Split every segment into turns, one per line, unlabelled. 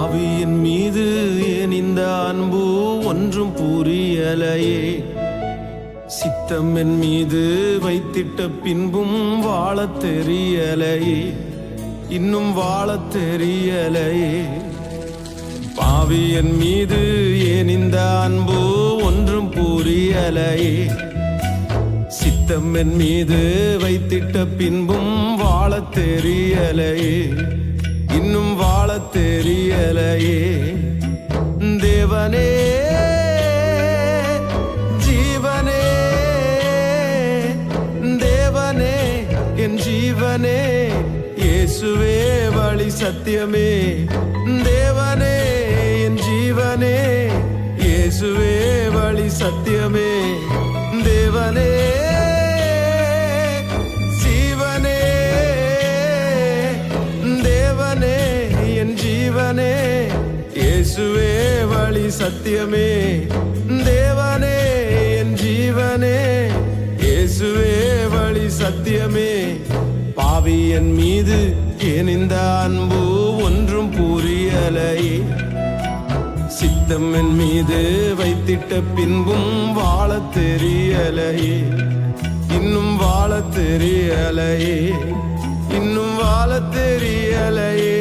ஆவியின் மீது ஏன் இந்த அன்பு ஒன்றும் புரியலையே. சித்தம் என் மீது வைத்திட்ட பின்பும் வாழத் தெரியலையே, இன்னும் வாழத் தெரியலையே. ஆவியின் மீது ஏன் இந்த அன்பு ஒன்றும் புரியலையே. சித்தம் என் மீது வைத்திட்ட பின்பும் வாழத் தெரியலையே, இன்னும் வாழத் தெரியலையே. தேவனே ஜீவனே, தேவனே என் ஜீவனே, இயேசுவே வழி சத்தியமே. தேவனே என் ஜீவனே, இயேசுவே வழி சத்தியமே. தேவனே ஜீவனே, இயேசுவே வழி சத்தியமே. தேவனே என் ஜீவனே, இயேசுவே வழி சத்தியமே. பாவி என் மீது ஏன் இந்த அன்பு ஒன்றும் புரியலையே. சித்தம் என் மீது வைத்திட்ட பின்பும் வாழத் தெரியலையே, இன்னும் வாழத் தெரியலையே, இன்னும் வாழத் தெரியலையே.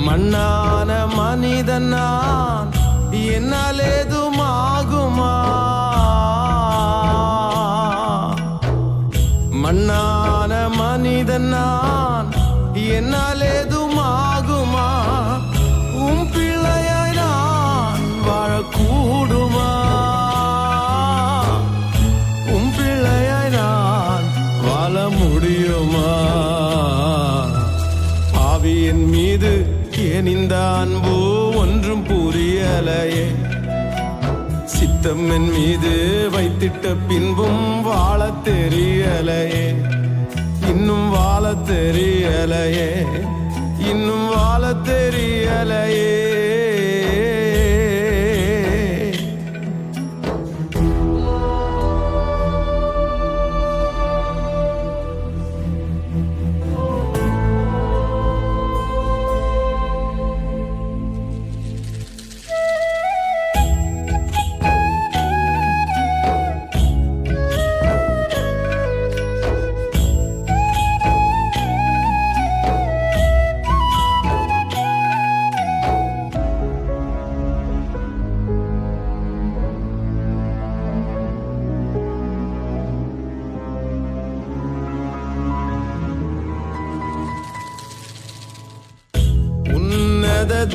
மண்ணான மனிதன் நான், என்னால் ஏதுமாகுமா? மண்ணான மனிதன் நான், என்னால் ஏதுமாகுமா? உம் பிள்ளையாய் நான் வாழக்கூடுமா? உம் பிள்ளையாய் நான் வாழ முடியுமா? ஆவியின் மீது ஏன் இந்த அன்பு ஒன்றும் புரியலையே. சித்தம் என் மீது வைத்திட்ட பின்பும் வாழத் தெரியலையே, இன்னும் வாழத் தெரியலையே, இன்னும் வாழத் தெரியலையே.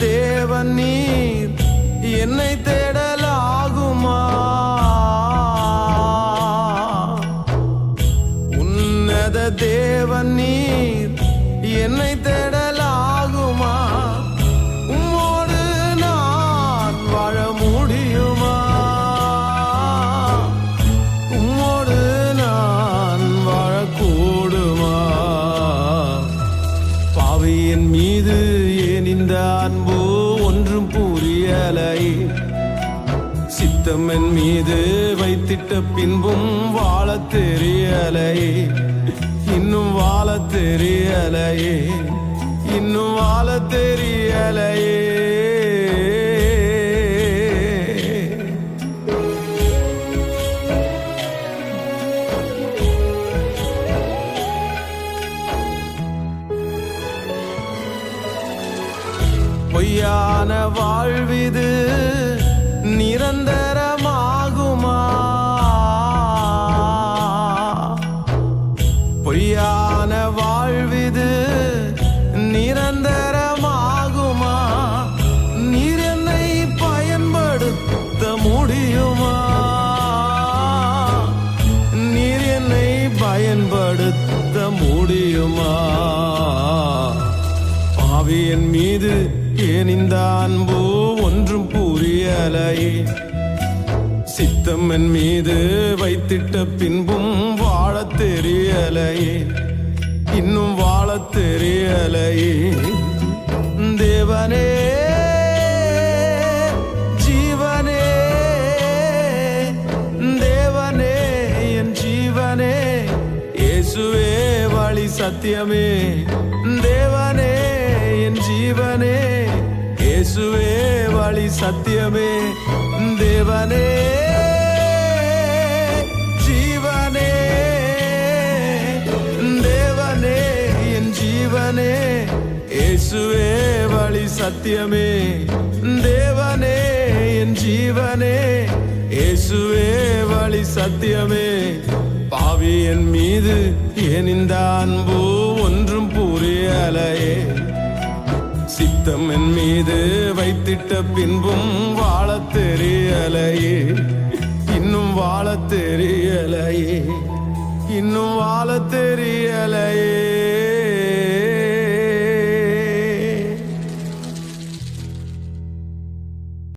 தேவன் நீர் என்னை தேடலாகுமா? உன்னத தேவன் நீர் என்னை தேடலாகுமா? உம்மோடு நான் வாழ முடியுமா? உம்மோடு நான் வாழக்கூடுமா? பாவியின் மீது இந்த அன்பு ஒன்றும் புரியலையே. சித்தம் என் மீது வைத்திட்ட பின்பும் வாழத் தெரியலையே, இன்னும் வாழத் தெரியலையே, இன்னும் வாழத் தெரியலையே. தெரியுமா? பாவியன் மீது ஏன் இந்த அன்பு ஒன்றும் புரியலையே. சித்தம் என் மீது வைத்திட்ட பின்பும் வாழத் தெரியலையே, இன்னும் வாழத் தெரியலையே. தேவனே ஜீவனே, தேவனே என் ஜீவனே, இயேசுவே வழி சத்தியமே. தேவனே என் ஜீவனே, இயேசுவே வழி சத்தியமே. தேவனே ஜீவனே, தேவனே என் ஜீவனே, இயேசுவே வழி சத்தியமே. தேவனே என் ஜீவனே, இயேசுவே வழி சத்தியமே. பாவி என் மீது ஏன் இந்த அன்பு ஒன்றும் புரியலையே. சித்தம் என் மீது வைத்திட்ட பின்பும் வாழத் தெரியலையே, இன்னும் வாழத் தெரியலையே, இன்னும் வாழத் தெரியலையே.